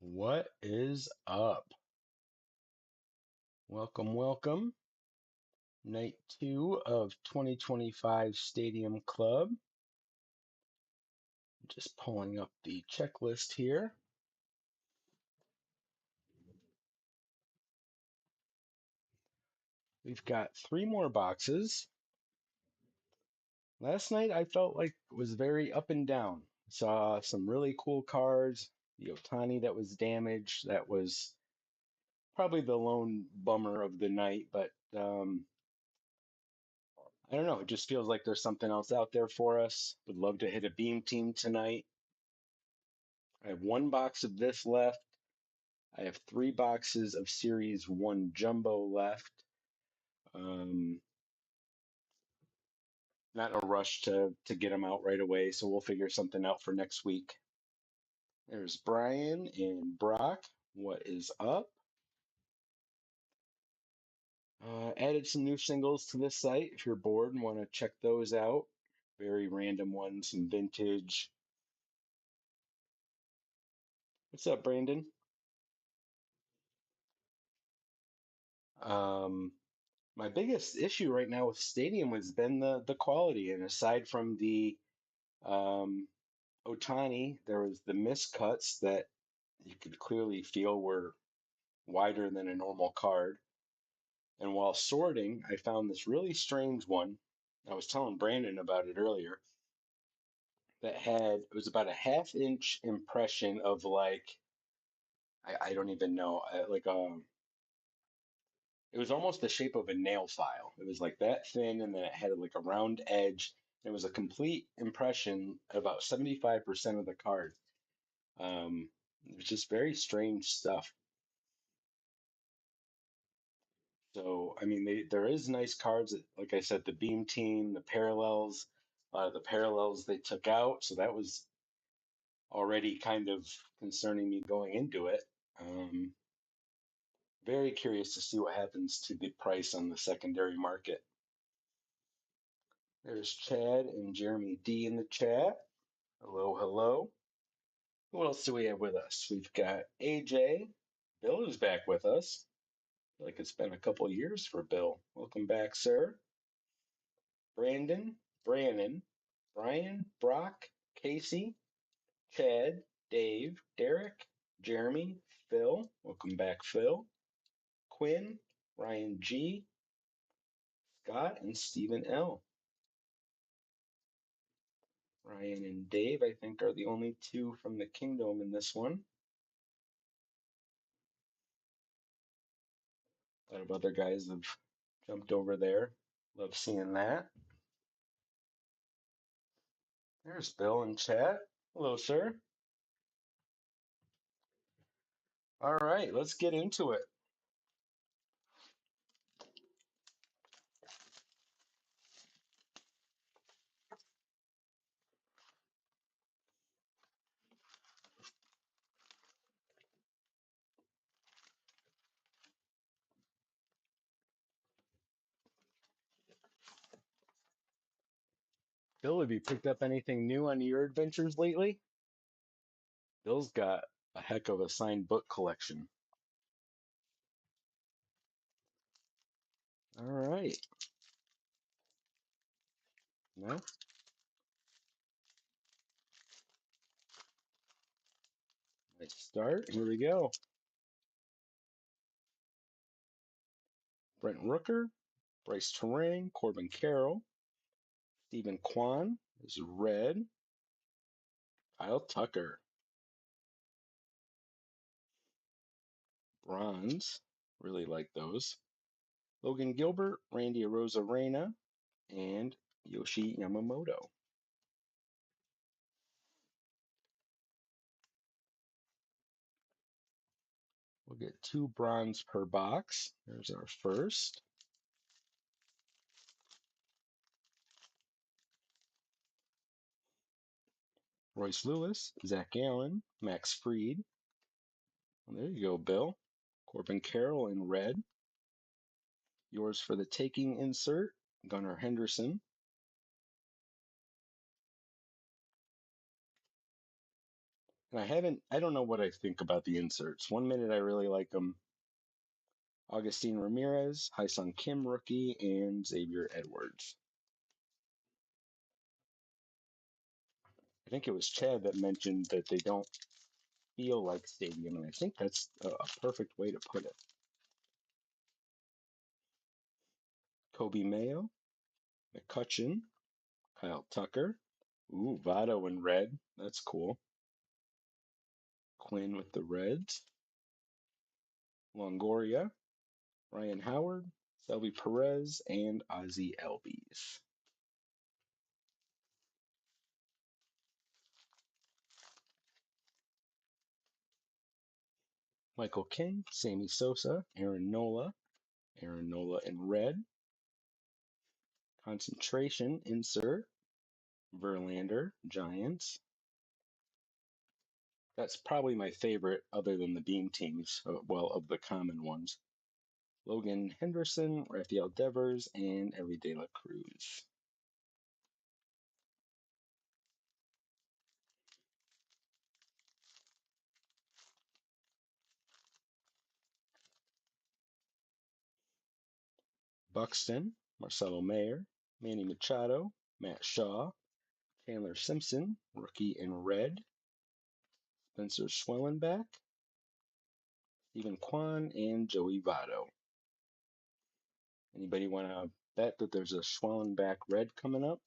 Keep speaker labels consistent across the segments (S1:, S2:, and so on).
S1: What is up? Welcome, welcome. Night two of 2025 Stadium Club. Just pulling up the checklist here. We've got three more boxes. Last night I felt like it was very up and down. Saw some really cool cards. The Otani that was damaged. That was probably the lone bummer of the night, but I don't know. It just feels like there's something else out there for us. Would love to hit a beam team tonight. I have one box of this left. I have three boxes of Series 1 Jumbo left. Um, Not in a rush to get them out right away, so we'll figure something out for next week. There's Brian and Brock. What is up? Added some new singles to this site if you're bored and want to check those out. Very random ones, some vintage. What's up, Brandon? Um, my biggest issue right now with Stadium has been the quality, and aside from the um, Otani, there was the miscuts that you could clearly feel were wider than a normal card. And while sorting, I found this really strange one. I was telling Brandon about it earlier. It was about a half-inch impression of like I don't even know, it was almost the shape of a nail file. It was like that thin, and then it had like a round edge. It was a complete impression at about 75% of the card. It was just very strange stuff. So, I mean, there is nice cards, like I said, the Beam Team, the Parallels, the Parallels they took out. So that was already kind of concerning me going into it. Um, Very curious to see what happens to the price on the secondary market. There's Chad and Jeremy D in the chat. Hello, hello. Who else do we have with us? We've got AJ. Bill is back with us. I feel like it's been a couple years for Bill. Welcome back, sir. Brandon, Brannon, Brian, Brock, Casey, Chad, Dave, Derek, Jeremy, Phil. Welcome back, Phil. Quinn, Ryan G, Scott, and Stephen L. Ryan and Dave, I think, are the only two from the kingdom in this one. A lot of other guys have jumped over there. Love seeing that. There's Bill in chat. Hello, sir. All right, let's get into it. Bill, have you picked up anything new on your adventures lately? Bill's got a heck of a signed book collection. All right. Well, let's start. Here we go. Brent Rooker, Bryce Terang, Corbin Carroll, Stephen Kwan is red. Kyle Tucker, bronze. Really like those. Logan Gilbert, Randy Arozarena, and Yoshi Yamamoto. We'll get two bronze per box. There's our first. Royce Lewis, Zach Allen, Max Fried. Well, there you go, Bill. Corbin Carroll in red. Yours for the taking insert, Gunnar Henderson. And I don't know what I think about the inserts. One minute I really like them. Augustine Ramirez, Hyesung Kim rookie, and Xavier Edwards. I think it was Chad that mentioned that they don't feel like stadium, and I think that's a perfect way to put it. Kobe Mayo, McCutcheon, Kyle Tucker. Ooh, Votto in red. That's cool. Quinn with the Reds. Longoria, Ryan Howard, Selby Perez, and Ozzie Albies. Michael King, Sammy Sosa, Aaron Nola in red. Concentration insert, Verlander, Giants. That's probably my favorite other than the Beam teams, well, of the common ones. Logan Henderson, Rafael Devers, and Elly De La Cruz. Buxton, Marcelo Mayer, Manny Machado, Matt Shaw, Chandler Simpson, rookie in red, Spencer Schwellenbach, Stephen Kwan, and Joey Votto. Anybody want to bet that there's a Schwellenbach red coming up?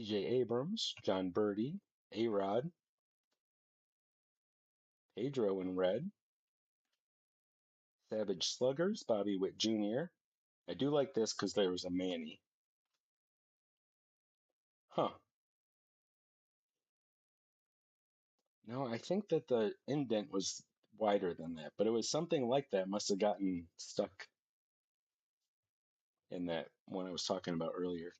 S1: CJ Abrams, John Birdie, A-Rod, Pedro in red, Savage Sluggers, Bobby Witt Jr. I do like this because there was a Manny. Huh. No, I think that the indent was wider than that, but it was something like that. Must have gotten stuck in that one I was talking about earlier.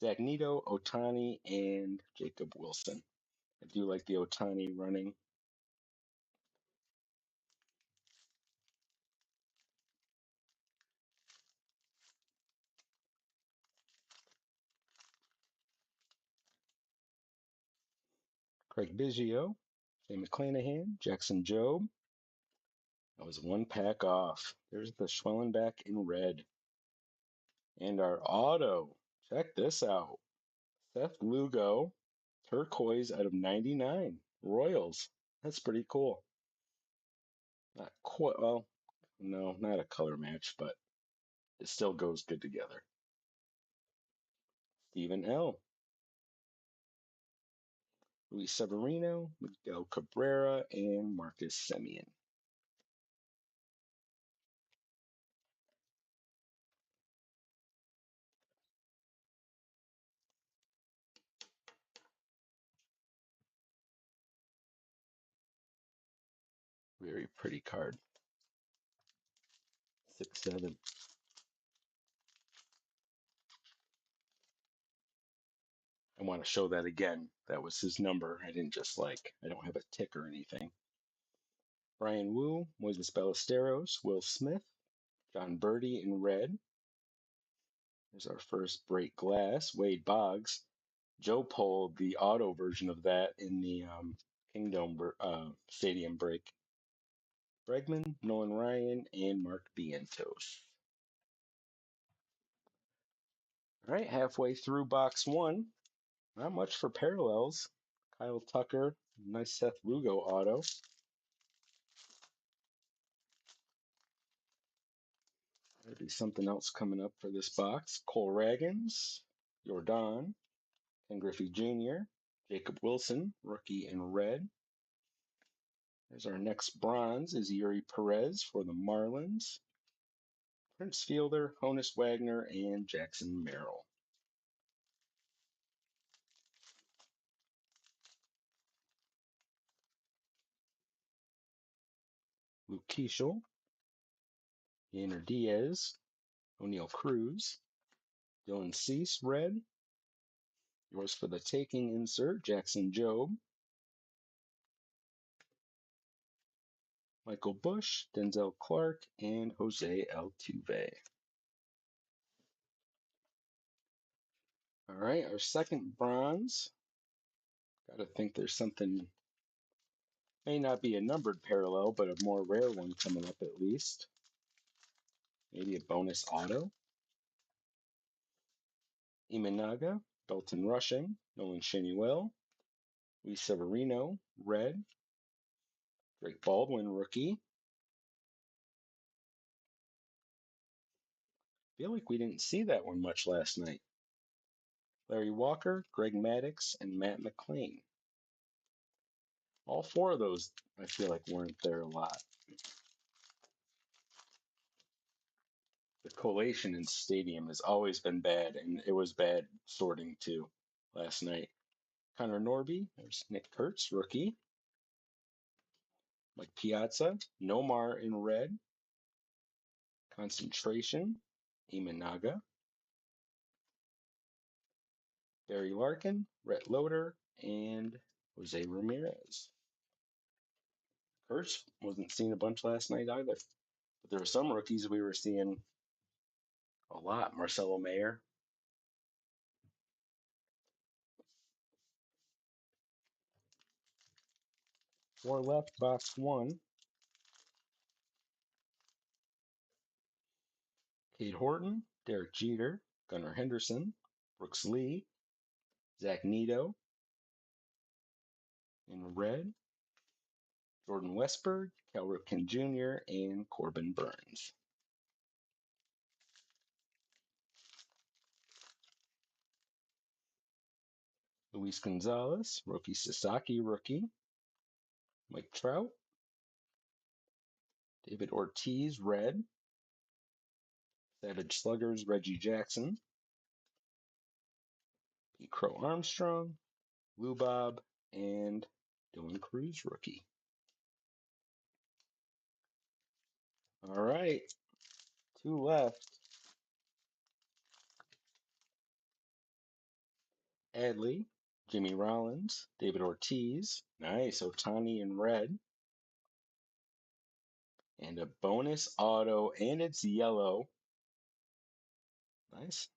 S1: Zach Neto, Ohtani, and Jacob Wilson. I do like the Ohtani running. Craig Biggio, Shane McClanahan, Jackson Jobe. That was one pack off. There's the Schwellenbach in red. And our auto. Check this out. Seth Lugo, turquoise out of 99. Royals. That's pretty cool. Not quite, well, no, not a color match, but it still goes good together. Stephen L. Luis Severino, Miguel Cabrera, and Marcus Semien. Very pretty card. 6-7. I want to show that again. That was his number. I didn't just I don't have a tick or anything. Brian Wu, Moises Ballesteros, Will Smith, John Birdie in red. There's our first break glass, Wade Boggs. Joe pulled the auto version of that in the Kingdome Stadium break. Bregman, Nolan Ryan, and Mark Vientos. All right, halfway through box one. Not much for parallels. Kyle Tucker, nice Seth Lugo auto. There'll be something else coming up for this box. Cole Ragans, Jordan, Ken Griffey Jr., Jacob Wilson, rookie in red. There's our next bronze is Yuri Perez for the Marlins. Prince Fielder, Honus Wagner, and Jackson Merrill. Luke Keeschel, Yainer Diaz, O'Neill Cruz, Dylan Cease, red. Yours for the taking insert, Jackson Jobe. Michael Bush, Denzel Clark, and Jose Altuve. All right, our second bronze. Got to think there's something, may not be a numbered parallel, but a more rare one coming up at least. Maybe a bonus auto. Imanaga, Belton Rushing, Nolan Schanuel, Luis Severino, red. Drake Baldwin, rookie. Feel like we didn't see that one much last night. Larry Walker, Greg Maddux, and Matt McLean. All four of those I feel like weren't there a lot. The collation in Stadium has always been bad, and it was bad sorting too last night. Connor Norby, there's Nick Kurtz, rookie. Mike Piazza, Nomar in red. Concentration, Imanaga. Barry Larkin, Rhett Loader, and Jose Ramirez. Kurtz wasn't seen a bunch last night either. But there were some rookies we were seeing a lot. Marcelo Mayer. Four left, box one. Cade Horton, Derek Jeter, Gunnar Henderson, Brooks Lee, Zach Neto in red, Jordan Westberg, Cal Ripken Jr., and Corbin Burns. Luis Gonzalez, Roki Sasaki, rookie. Mike Trout, David Ortiz, red. Savage Sluggers, Reggie Jackson, Pete Crow Armstrong, Lou Bob, and Dylan Cruz, rookie. All right, two left. Adley, Jimmy Rollins, David Ortiz, nice, Otani in red, and a bonus auto, and it's yellow. Nice.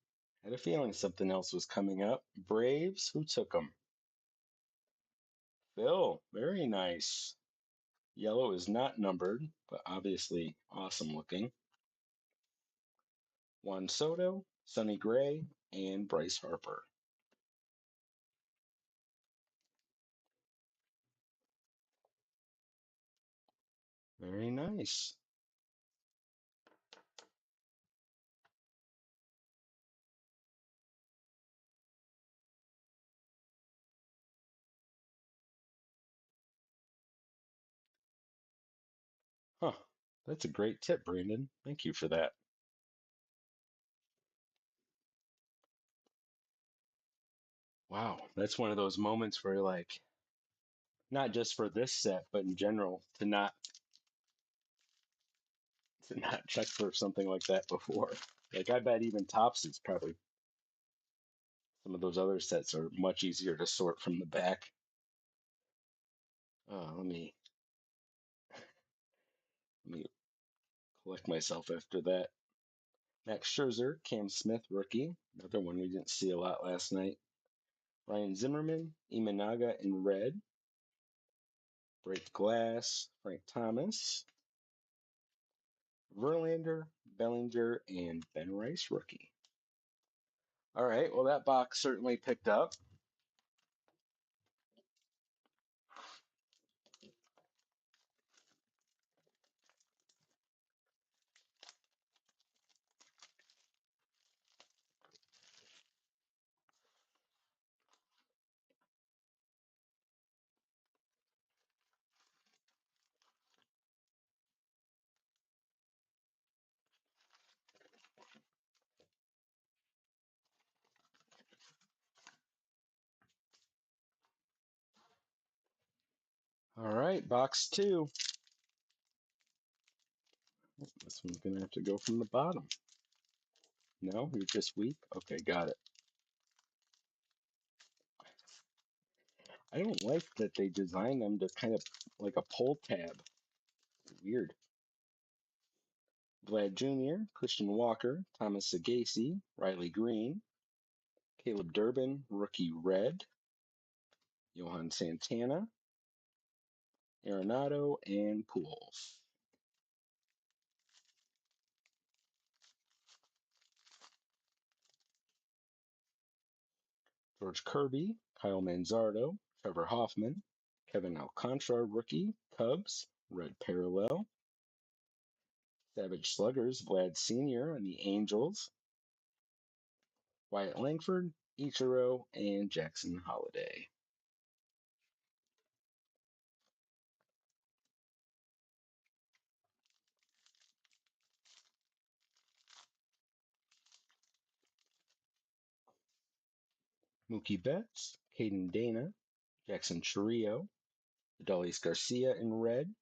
S1: Had a feeling something else was coming up. Braves, who took them? Phil, very nice. Yellow is not numbered, but obviously awesome looking. Juan Soto, Sonny Gray, and Bryce Harper. Very nice. Huh. That's a great tip, Brandon. Thank you for that. Wow, that's one of those moments where you're like, not just for this set, but in general, to not check for something like that before. Like I bet even Tops is probably some of those other sets are much easier to sort from the back. Let me collect myself after that. Max Scherzer, Cam Smith, rookie. Another one we didn't see a lot last night. Ryan Zimmerman, Imanaga in red. Break Glass, Frank Thomas. Verlander, Bellinger, and Ben Rice, rookie. All right, well, that box certainly picked up. All right, box two. This one's going to have to go from the bottom. No, you're just weak? Okay, got it. I don't like that they designed them to kind of like a pull tab. Weird. Vlad Jr., Christian Walker, Thomas Sagasi, Riley Green, Caleb Durbin, rookie red. Johan Santana, Arenado, and Pujols. George Kirby, Kyle Manzardo, Trevor Hoffman, Kevin Alcantara, rookie, Cubs, red parallel. Savage Sluggers, Vlad Sr. on the Angels. Wyatt Langford, Ichiro, and Jackson Holliday. Mookie Betts, Caden Dana, Jackson Chourio, Adolis Garcia in red.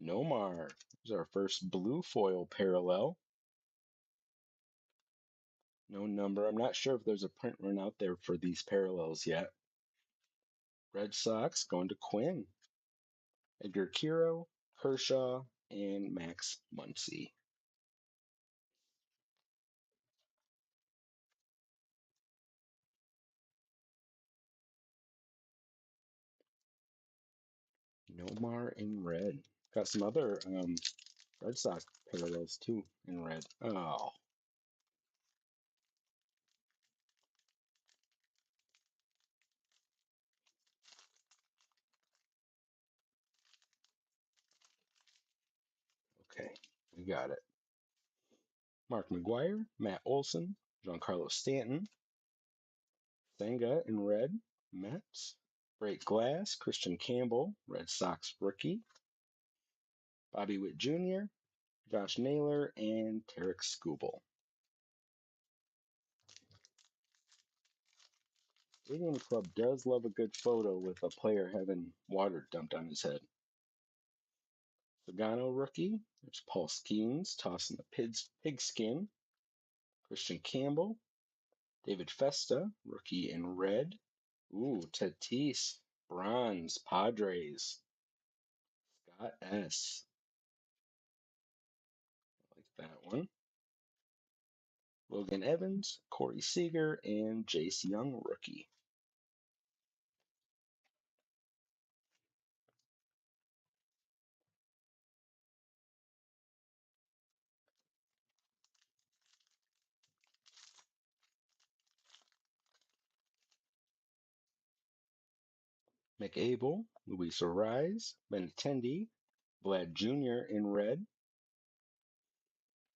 S1: Nomar is our first blue foil parallel. No number. I'm not sure if there's a print run out there for these parallels yet. Red Sox going to Quinn. Edgar Kiro, Kershaw, and Max Muncy. Nomar in red. Got some other Red Sox parallels too in red. Oh, okay. We got it. Mark McGwire, Matt Olson, Giancarlo Stanton, Senga in red, Mets. Break Glass, Christian Campbell, Red Sox rookie. Bobby Witt Jr., Josh Naylor, and Tarek Skubal. Stadium Club does love a good photo with a player having water dumped on his head. Sagano rookie, there's Paul Skeens tossing the pigskin. Christian Campbell, David Festa, rookie in red. Ooh, Tatis, bronze, Padres. Scott S. I like that one. Logan Evans, Corey Seager, and Jace Young, rookie. McAble, Luis Arraez, Benintendi, Vlad Jr. in red.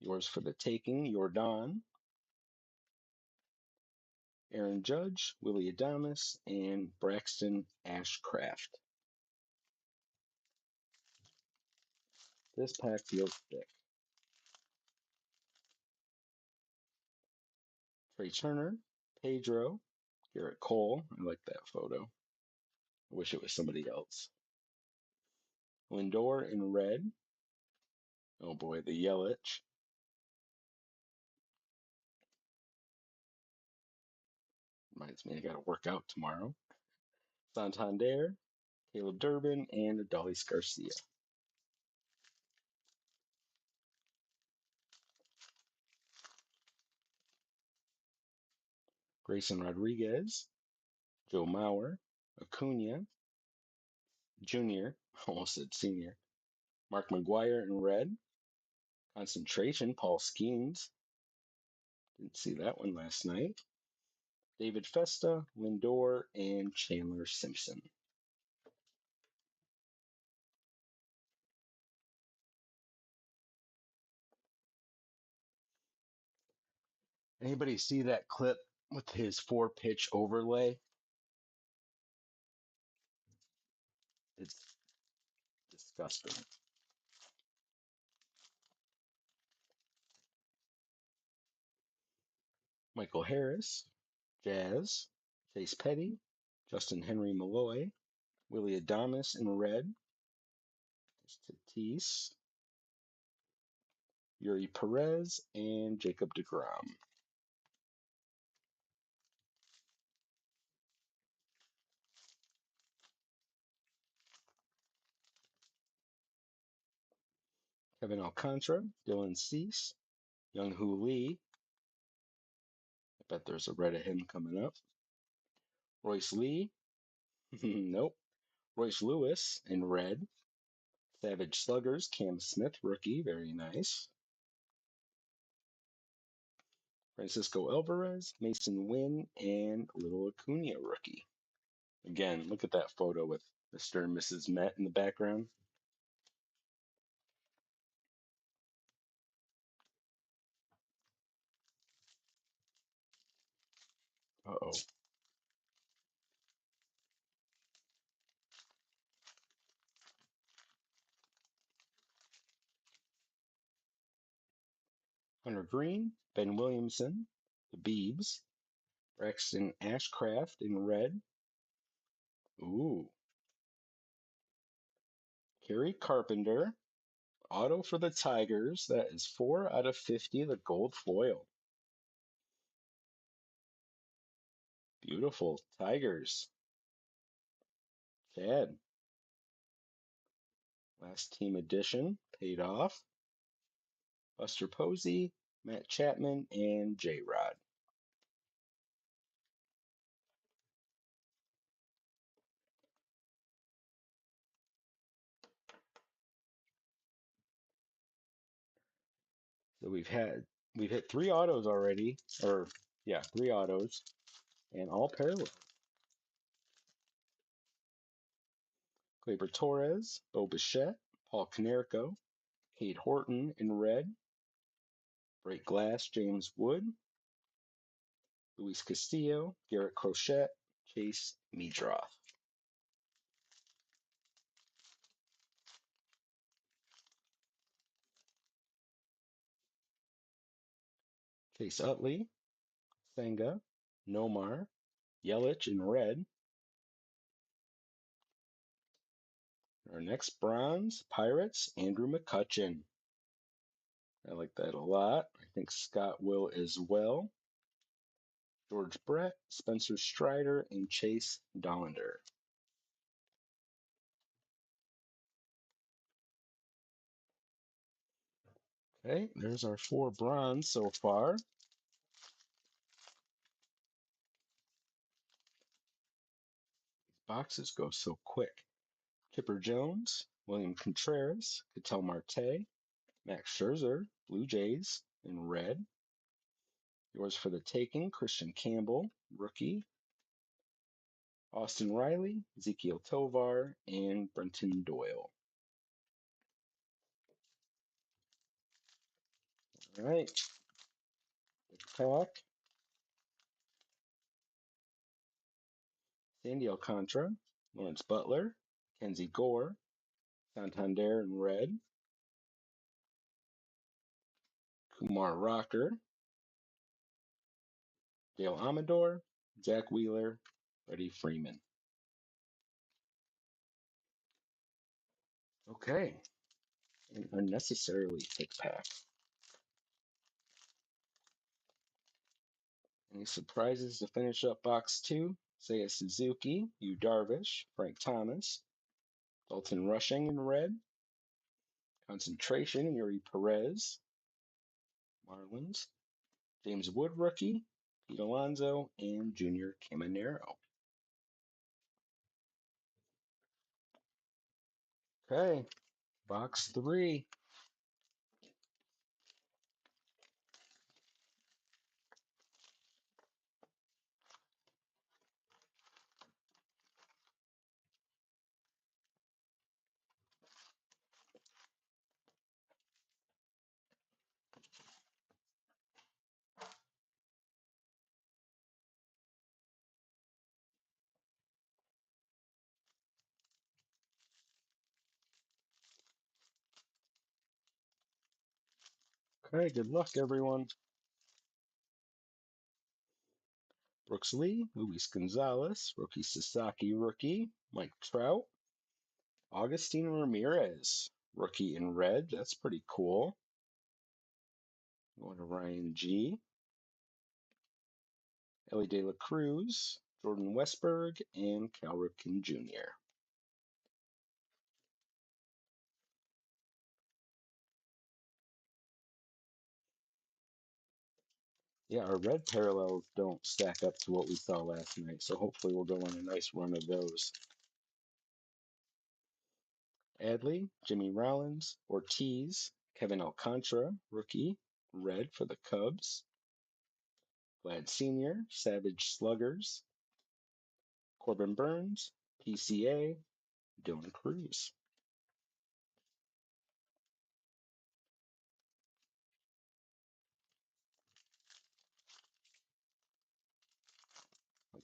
S1: Yours for the taking, Jordan. Aaron Judge, Willie Adames, and Braxton Ashcraft. This pack feels thick. Trey Turner, Pedro, Garrett Cole. I like that photo. I wish it was somebody else. Lindor in red. Oh boy, the Yelich. Reminds me I gotta work out tomorrow. Santander, Caleb Durbin, and Adolis Garcia. Grayson Rodriguez, Joe Mauer, Acuna, Jr., almost said senior. Mark McGwire in red. Concentration, Paul Skeens. Didn't see that one last night. David Festa, Lindor, and Chandler Simpson. Anybody see that clip with his 4-pitch overlay? It's disgusting. Michael Harris, Jazz, Chase Petty, Justin Henry Malloy, Willie Adames in red, Tatis, Yuri Perez, and Jacob deGrom. Kevin Alcantara, Dylan Cease, Young Hoo Lee, Bet there's a red of him coming up. Royce Lee. Nope. Royce Lewis in red. Savage Sluggers, Cam Smith, rookie. Very nice. Francisco Alvarez, Mason Wynn, and Little Acuna, rookie. Again, look at that photo with Mr. and Mrs. Met in the background. Uh-oh. Hunter Green, Ben Williamson, the Beebs, Braxton Ashcraft in red. Ooh. Kerry Carpenter, auto for the Tigers. That is 4 out of 50, the gold foil. Beautiful. Tigers. Chad. Last team edition. Paid off. Buster Posey, Matt Chapman, and J-Rod. So we've hit 3 autos already, or yeah, 3 autos, and all parallel. Gleyber Torres, Bo Bichette, Paul Konerko, Cade Horton in red, Break Glass, James Wood, Luis Castillo, Garrett Crochet, Chase Meadroth. Chase Utley, Senga, Nomar, Yelich in red. Our next bronze, Pirates, Andrew McCutchen. I like that a lot. I think Scott will as well. George Brett, Spencer Strider, and Chase Dollander. Okay, there's our 4 bronze so far. These boxes go so quick. Chipper Jones, William Contreras, Ketel Marte, Max Scherzer, Blue Jays in red. Yours for the taking, Christian Campbell, rookie. Austin Riley, Ezekiel Tovar, and Brenton Doyle. All right, pack. Sandy Alcantara, Lawrence Butler, Kenzie Gore, Santander in red. Kumar Rocker, Dale Amador, Zach Wheeler, Freddie Freeman. Okay, an unnecessarily thick pack. Any surprises to finish up box 2? Seiya Suzuki, Yu Darvish, Frank Thomas, Dalton Rushing in red, Concentration, Yuri Perez, Marlins, James Wood rookie, Pete Alonso, and Junior Caminero. Okay, box 3. Okay, good luck, everyone. Brooks Lee, Luis Gonzalez, Rookie Sasaki rookie, Mike Trout, Augustine Ramirez, rookie in red. That's pretty cool. Going to Ryan G. Ellie De La Cruz, Jordan Westberg, and Cal Ripken Jr. Yeah, our red parallels don't stack up to what we saw last night, so hopefully we'll go on a nice run of those. Adley, Jimmy Rollins, Ortiz, Kevin Alcantara, rookie, red for the Cubs. Vlad Sr., Savage Sluggers, Corbin Burns, PCA, Dylan Cruz.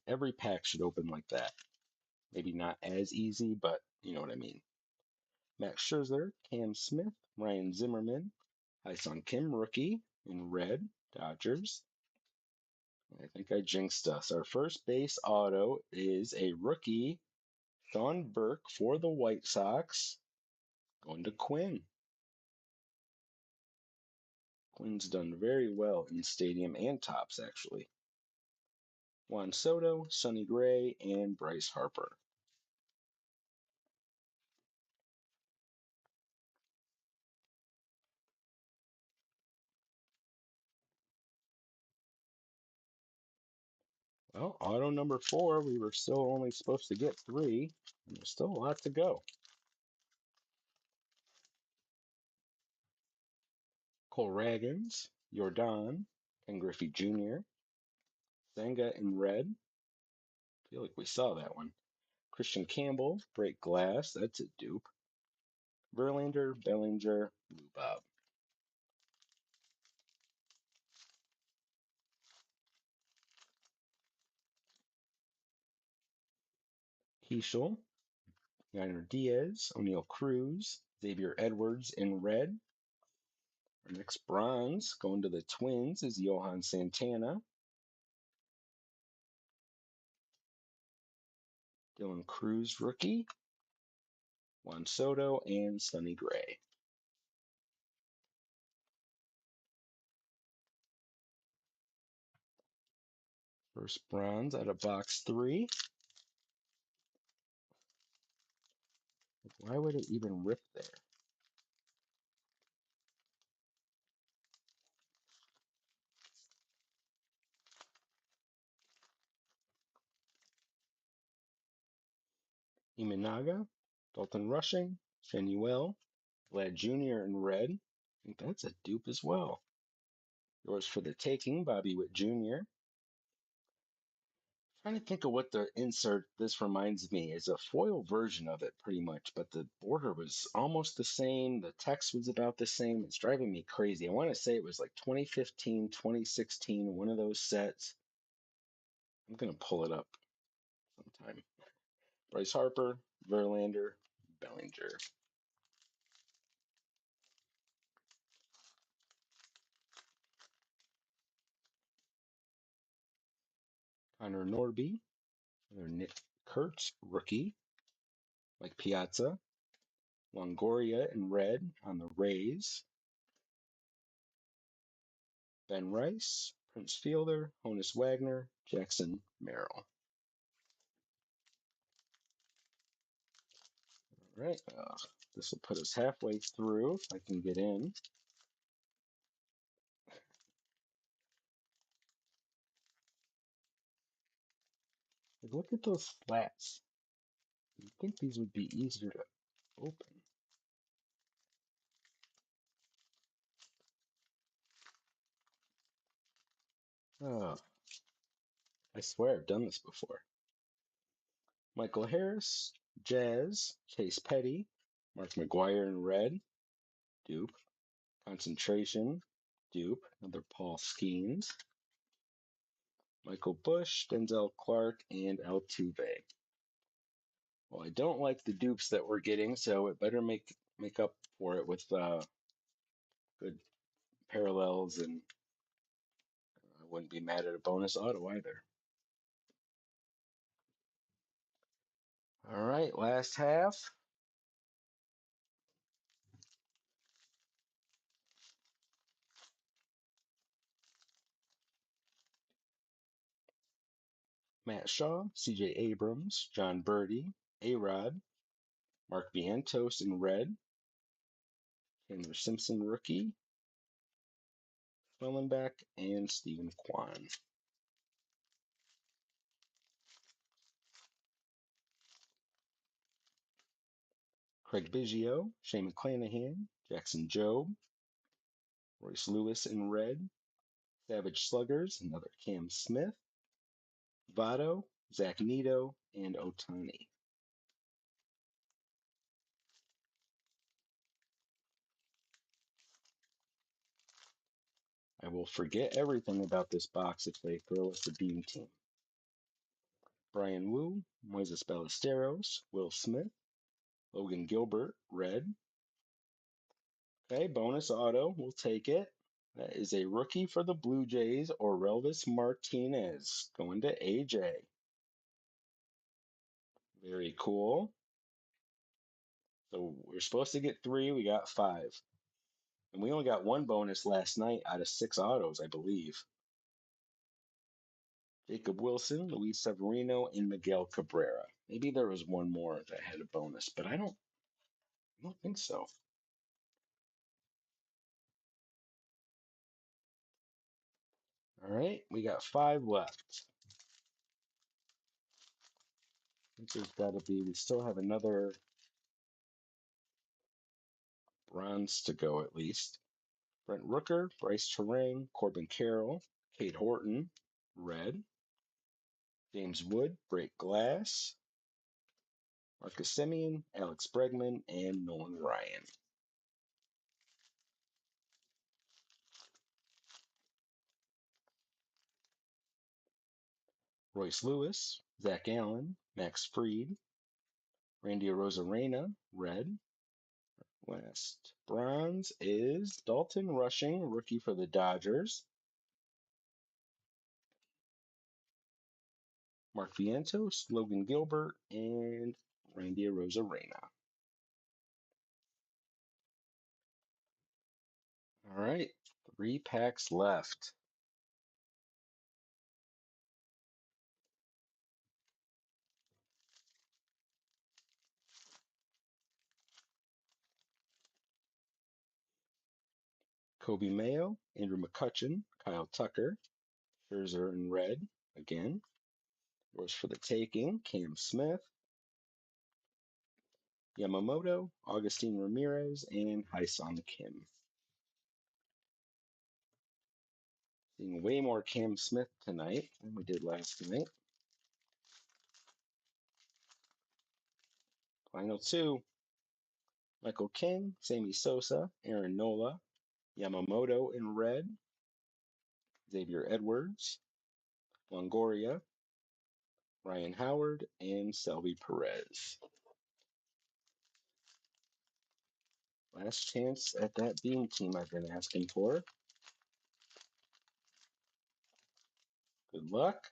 S1: Every pack should open like that. Maybe not as easy, but you know what I mean. Max Scherzer, Cam Smith, Ryan Zimmerman, Hyun Kim, rookie, in red, Dodgers. I think I jinxed us. Our first base auto is a rookie, Sean Burke for the White Sox, going to Quinn. Quinn's done very well in Stadium and Tops, actually. Juan Soto, Sonny Gray, and Bryce Harper. Well, auto number 4, we were still only supposed to get 3, and there's still a lot to go. Cole Ragans, Jordan, Ken Griffey Jr., Senga in red. I feel like we saw that one. Christian Campbell, Break Glass, that's a dupe. Verlander, Bellinger, Blue Bob. Heschel, Yainer Diaz, O'Neill Cruz, Xavier Edwards in red. Our next bronze going to the Twins is Johan Santana. Dylan Cruz rookie. Juan Soto and Sonny Gray. First bronze out of box 3. Why would it even rip there? Imanaga, Dalton Rushing, Shenuel, Vlad Jr. in red. I think that's a dupe as well. Yours for the taking, Bobby Witt Jr. Trying to think of what the insert this reminds me is a foil version of it pretty much, but the border was almost the same. The text was about the same. It's driving me crazy. I want to say it was like 2015, 2016, one of those sets. I'm going to pull it up sometime. Bryce Harper, Verlander, Bellinger. Connor Norby, Nick Kurtz, rookie. Mike Piazza, Longoria in red on the Rays. Ben Rice, Prince Fielder, Honus Wagner, Jackson Merrill. All right, this will put us halfway through if I can get in. Look at those flats. You'd think these would be easier to open. Oh, I swear I've done this before. Michael Harris, Jazz, Chase Petty, Mark McGwire in red, dupe. Concentration, dupe. Another Paul Skeens. Michael Bush, Denzel Clark, and Altuve. Well, I don't like the dupes that we're getting, so it better make up for it with good parallels, and I wouldn't be mad at a bonus auto either. All right, last half. Matt Shaw, CJ Abrams, John Birdie, A-Rod, Mark Vientos in red, Chandler Simpson rookie, Schmellenbach, and Stephen Kwan. Craig Biggio, Shane McClanahan, Jackson Jobe, Royce Lewis in red, Savage Sluggers, another Cam Smith, Votto, Zach Neto, and Ohtani. I will forget everything about this box if they throw us a beam team. Brian Wu, Moises Ballesteros, Will Smith, Logan Gilbert, red. Okay, bonus auto, we'll take it. That is a rookie for the Blue Jays, Orelvis Martinez, going to AJ. Very cool. So we're supposed to get 3, we got 5. And we only got 1 bonus last night out of 6 autos, I believe. Jacob Wilson, Luis Severino, and Miguel Cabrera. Maybe there was one more that had a bonus, but I don't think so. All right, we got 5 left. This has got to be, we still have another bronze to go at least. Brent Rooker, Bryce Terang, Corbin Carroll, Kate Horton, red. James Wood, Break Glass, Marcus Semien, Alex Bregman, and Nolan Ryan. Royce Lewis, Zach Allen, Max Fried, Randy Arozarena, red. Last bronze is Dalton Rushing, rookie for the Dodgers. Mark Vientos, Logan Gilbert, and Randy Arozarena. All right, 3 packs left. Kobe Mayo, Andrew McCutchen, Kyle Tucker, Scherzer in red again. Yours for the taking, Cam Smith, Yamamoto, Augustine Ramirez, and Hyun-Sung Kim. Seeing way more Cam Smith tonight than we did last night. Final 2. Michael King, Sammy Sosa, Aaron Nola, Yamamoto in red, Xavier Edwards, Longoria, Ryan Howard, and Selby Perez. Last chance at that beam team I've been asking for. Good luck.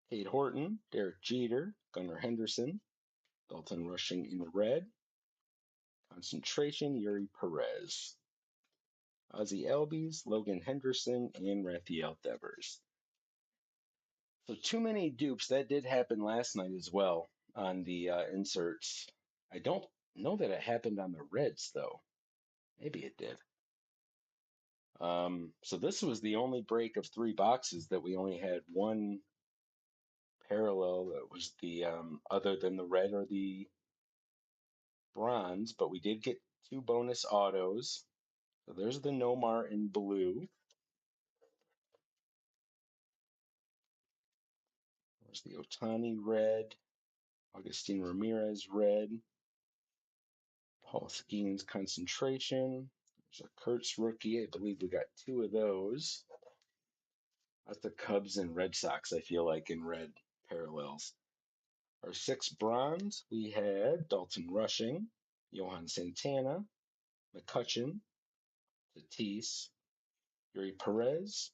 S1: Kate Horton, Derek Jeter, Gunnar Henderson, Dalton Rushing in red, Concentration, Yuri Perez, Ozzie Albies, Logan Henderson, and Rafael Devers. So too many dupes. That did happen last night as well on the inserts. I don't know that it happened on the Reds, though. Maybe it did. So this was the only break of 3 boxes that we only had 1 parallel that was the other than the red or the bronze, but we did get 2 bonus autos. So there's the Nomar in blue. There's the Ohtani red, Augustine Ramirez red, Paul Skeens Concentration. There's a Kurtz rookie. I believe we got 2 of those. That's the Cubs and Red Sox, I feel like, in red parallels. Our 6 bronze, we had Dalton Rushing, Johan Santana, McCutchen, Tatis, Yuri Perez,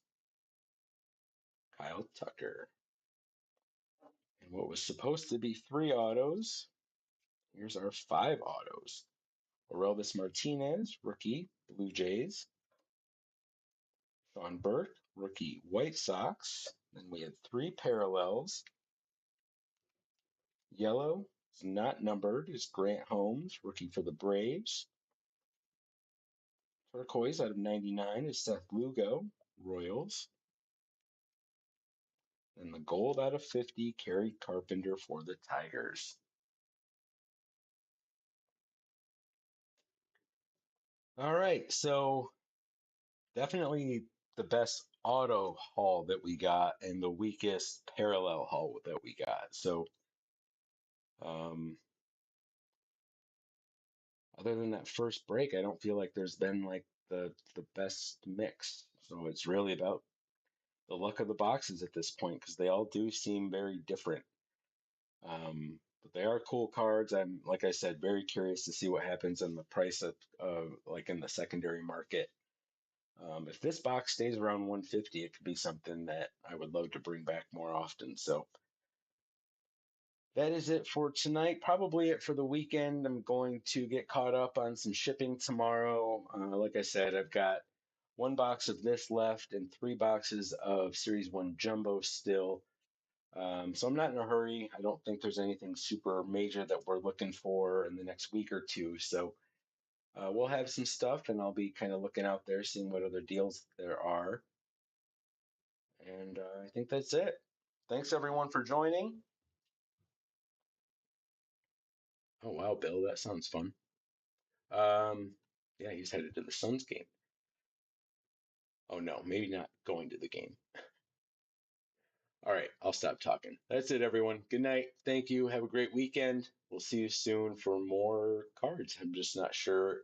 S1: Kyle Tucker. And what was supposed to be 3 autos, here's our 5 autos. Orelvis Martinez, rookie, Blue Jays. Sean Burke, rookie, White Sox. Then we had 3 parallels. Yellow is not numbered, is Grant Holmes, rookie for the Braves. Turquoise out of 99 is Seth Lugo, Royals. And the gold out of 50, Kerry Carpenter for the Tigers. All right, so definitely the best auto haul that we got and the weakest parallel haul that we got. So, um, other than that first break, I don't feel like there's been like the best mix. So it's really about the luck of the boxes at this point because they all do seem very different. But they are cool cards. I'm, like I said, very curious to see what happens in the price of like in the secondary market. If this box stays around 150, it could be something that I would love to bring back more often. So that is it for tonight. Probably it for the weekend. I'm going to get caught up on some shipping tomorrow. Like I said, I've got one box of this left and three boxes of Series 1 Jumbo still. So I'm not in a hurry. I don't think there's anything super major that we're looking for in the next week or two. So we'll have some stuff, and I'll be kind of looking out there, seeing what other deals there are. And I think that's it. Thanks everyone for joining. Oh wow, Bill, that sounds fun. Um, yeah, he's headed to the Suns game. Oh no, maybe not going to the game. All right, I'll stop talking. That's it, everyone. Good night. Thank you. Have a great weekend. We'll see you soon for more cards. I'm just not sure